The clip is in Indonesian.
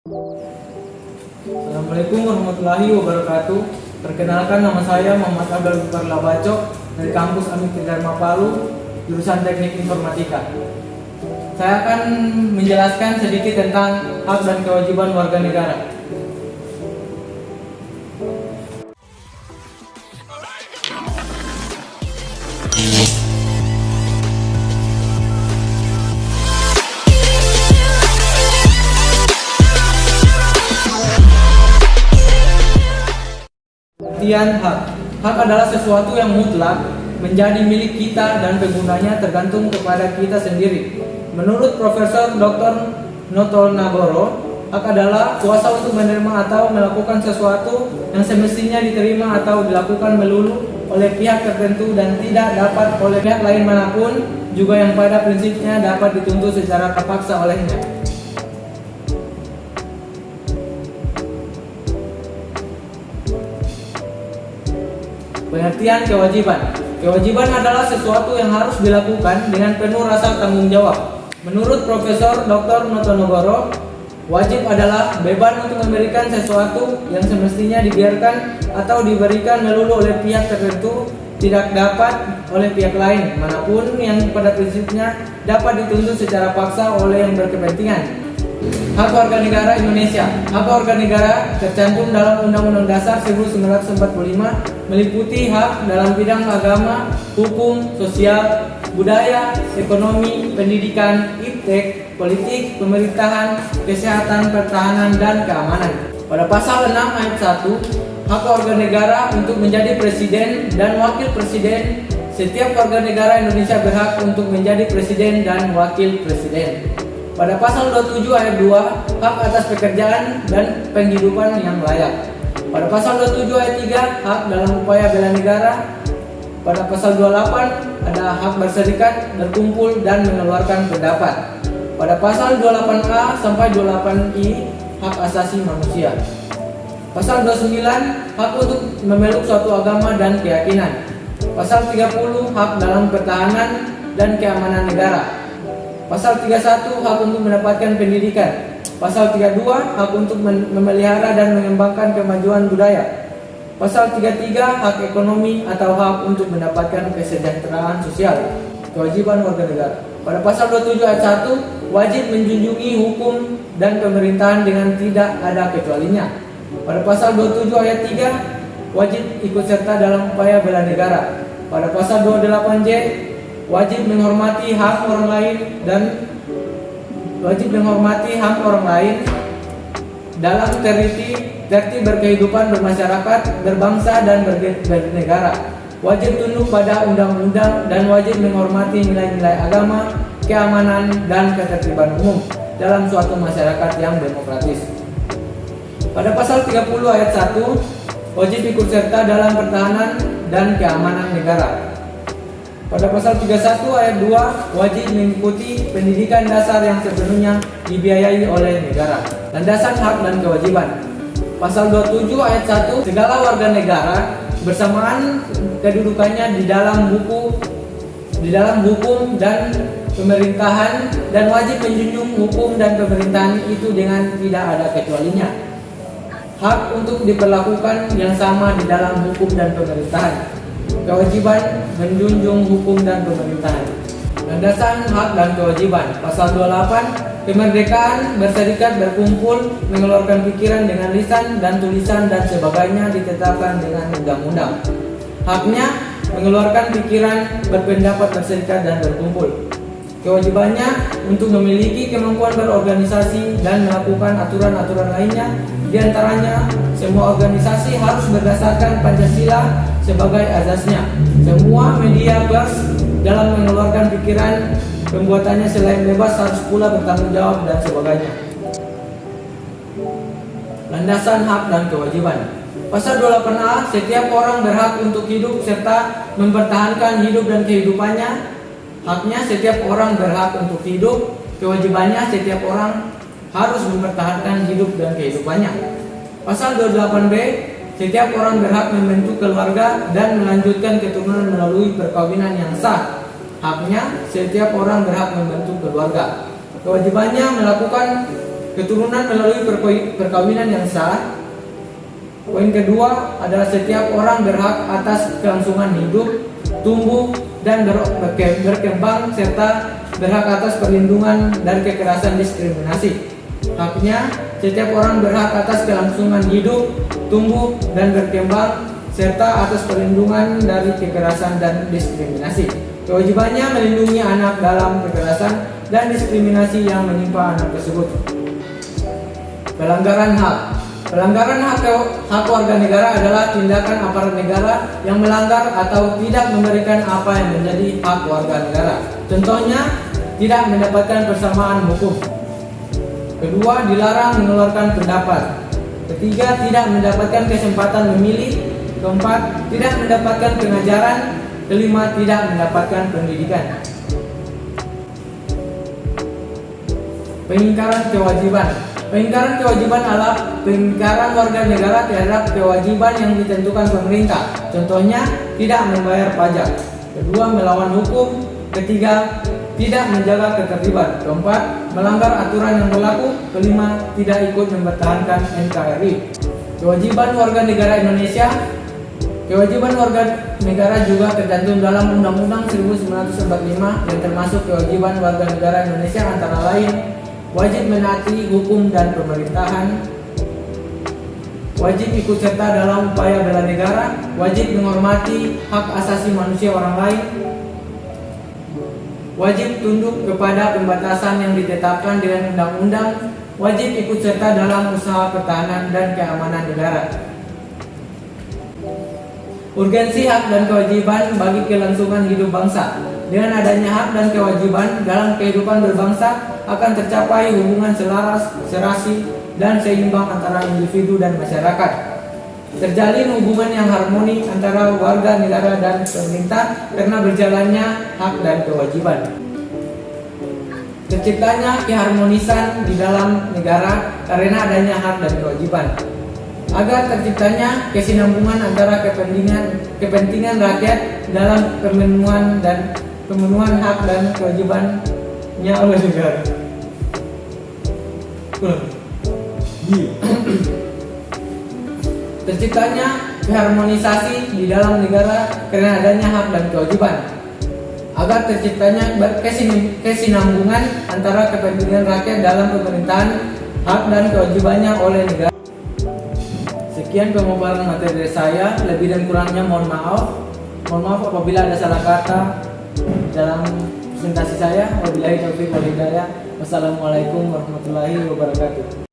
Assalamualaikum warahmatullahi wabarakatuh. Perkenalkan, nama saya Muhammad Abdul Bukhari Labaco dari kampus Amit Dharma Palu, jurusan Teknik Informatika. Saya akan menjelaskan sedikit tentang hak dan kewajiban warga negara. Pengertian hak. Hak adalah sesuatu yang mutlak, menjadi milik kita dan penggunanya tergantung kepada kita sendiri. Menurut Profesor Dr. Noto Nagoro, hak adalah kuasa untuk menerima atau melakukan sesuatu yang semestinya diterima atau dilakukan melulu oleh pihak tertentu dan tidak dapat oleh pihak lain manapun, juga yang pada prinsipnya dapat dituntut secara terpaksa olehnya. Pengertian kewajiban. Kewajiban adalah sesuatu yang harus dilakukan dengan penuh rasa tanggung jawab. Menurut Profesor Dr. Noto Nagoro, wajib adalah beban untuk memberikan sesuatu yang semestinya dibiarkan atau diberikan melulu oleh pihak tertentu, tidak dapat oleh pihak lain manapun, yang pada prinsipnya dapat dituntut secara paksa oleh yang berkepentingan. Hak warga negara Indonesia. Hak warga negara tercantum dalam Undang-Undang Dasar 1945, meliputi hak dalam bidang agama, hukum, sosial, budaya, ekonomi, pendidikan, iptek, politik, pemerintahan, kesehatan, pertahanan, dan keamanan. Pada pasal 6 ayat 1, hak warga negara untuk menjadi presiden dan wakil presiden. Setiap warga negara Indonesia berhak untuk menjadi presiden dan wakil presiden. Pada pasal 27 ayat 2, hak atas pekerjaan dan penghidupan yang layak. Pada pasal 27 ayat 3, hak dalam upaya bela negara. Pada pasal 28 ada hak berserikat, berkumpul, dan mengeluarkan pendapat. Pada pasal 28A sampai 28I, hak asasi manusia. Pasal 29, hak untuk memeluk suatu agama dan keyakinan. Pasal 30, hak dalam pertahanan dan keamanan negara. Pasal 31, hak untuk mendapatkan pendidikan. Pasal 32, hak untuk memelihara dan mengembangkan kemajuan budaya. Pasal 33, hak ekonomi atau hak untuk mendapatkan kesejahteraan sosial. Kewajiban warga negara. Pada pasal 27 ayat 1, wajib menjunjungi hukum dan pemerintahan dengan tidak ada kecualinya. Pada pasal 27 ayat 3, wajib ikut serta dalam upaya bela negara. Pada pasal 28J, wajib menghormati hak orang lain dalam tertib berkehidupan bermasyarakat, berbangsa, dan bernegara. Wajib tunduk pada undang-undang dan wajib menghormati nilai-nilai agama, keamanan, dan ketertiban umum dalam suatu masyarakat yang demokratis. Pada pasal 30 ayat 1, wajib ikut serta dalam pertahanan dan keamanan negara. Pada pasal 31 ayat 2, wajib mengikuti pendidikan dasar yang sepenuhnya dibiayai oleh negara. Landasan hak dan kewajiban. Pasal 27 ayat 1, segala warga negara bersamaan kedudukannya di dalam hukum dan pemerintahan, dan wajib menjunjung hukum dan pemerintahan itu dengan tidak ada kecualinya. Hak untuk diperlakukan yang sama di dalam hukum dan pemerintahan. Kewajiban menjunjung hukum dan pemerintahan. Landasan hak dan kewajiban. Pasal 28, kemerdekaan berserikat, berkumpul, mengeluarkan pikiran dengan lisan dan tulisan dan sebagainya ditetapkan dengan undang-undang. Haknya mengeluarkan pikiran, berpendapat, berserikat, dan berkumpul. Kewajibannya untuk memiliki kemampuan berorganisasi dan melakukan aturan-aturan lainnya. Di antaranya, semua organisasi harus berdasarkan Pancasila sebagai azasnya. Semua media pers dalam mengeluarkan pikiran pembuatannya selain bebas harus pula bertanggung jawab dan sebagainya. Landasan hak dan kewajiban. Pasal 28A, setiap orang berhak untuk hidup serta mempertahankan hidup dan kehidupannya. Haknya, setiap orang berhak untuk hidup. Kewajibannya, setiap orang harus mempertahankan hidup dan kehidupannya. Pasal 28B, setiap orang berhak membentuk keluarga dan melanjutkan keturunan melalui perkawinan yang sah. Haknya, setiap orang berhak membentuk keluarga. Kewajibannya melakukan keturunan melalui perkawinan yang sah. Poin kedua adalah setiap orang berhak atas kelangsungan hidup, tumbuh, dan berkembang serta berhak atas perlindungan dari kekerasan diskriminasi. Haknya, setiap orang berhak atas kelangsungan hidup, tumbuh, dan berkembang serta atas perlindungan dari kekerasan dan diskriminasi. Kewajibannya melindungi anak dalam kekerasan dan diskriminasi yang menimpa anak tersebut. Pelanggaran hak. Pelanggaran hak warga negara adalah tindakan aparat negara yang melanggar atau tidak memberikan apa yang menjadi hak warga negara. Contohnya, tidak mendapatkan persamaan hukum. Kedua, dilarang mengeluarkan pendapat. Ketiga, tidak mendapatkan kesempatan memilih. Keempat, tidak mendapatkan pengajaran. Kelima, tidak mendapatkan pendidikan. Pengingkaran kewajiban. Pengingkaran kewajiban adalah pengingkaran warga negara terhadap kewajiban yang ditentukan pemerintah. Contohnya, tidak membayar pajak. Kedua, melawan hukum. Ketiga, tidak menjaga ketertiban. Keempat, melanggar aturan yang berlaku. Kelima, tidak ikut mempertahankan NKRI. Kewajiban warga negara Indonesia. Kewajiban warga negara juga tercantum dalam Undang-Undang 1945 yang termasuk kewajiban warga negara Indonesia antara lain wajib menaati hukum dan pemerintahan, wajib ikut serta dalam upaya bela negara, wajib menghormati hak asasi manusia orang lain, wajib tunduk kepada pembatasan yang ditetapkan dengan undang-undang, wajib ikut serta dalam usaha pertahanan dan keamanan negara. Urgensi hak dan kewajiban bagi kelangsungan hidup bangsa. Dengan adanya hak dan kewajiban dalam kehidupan berbangsa akan tercapai hubungan selaras, serasi, dan seimbang antara individu dan masyarakat. Terjalin hubungan yang harmoni antara warga negara dan pemerintah karena berjalannya hak dan kewajiban. Terciptanya keharmonisan di dalam negara karena adanya hak dan kewajiban. Agar terciptanya kesinambungan antara kepentingan rakyat dalam pemenuhan hak dan kewajibannya oleh negara. Terciptanya keharmonisasi di dalam negara karena adanya hak dan kewajiban. Agar terciptanya kesinambungan antara kepentingan rakyat dalam pemerintahan hak dan kewajibannya oleh negara. Sekian pemaparan materi saya, lebih dan kurangnya mohon maaf. Mohon maaf apabila ada salah kata dalam presentasi saya. Wabillahi taufiq wal hidayah. Wassalamualaikum warahmatullahi wabarakatuh.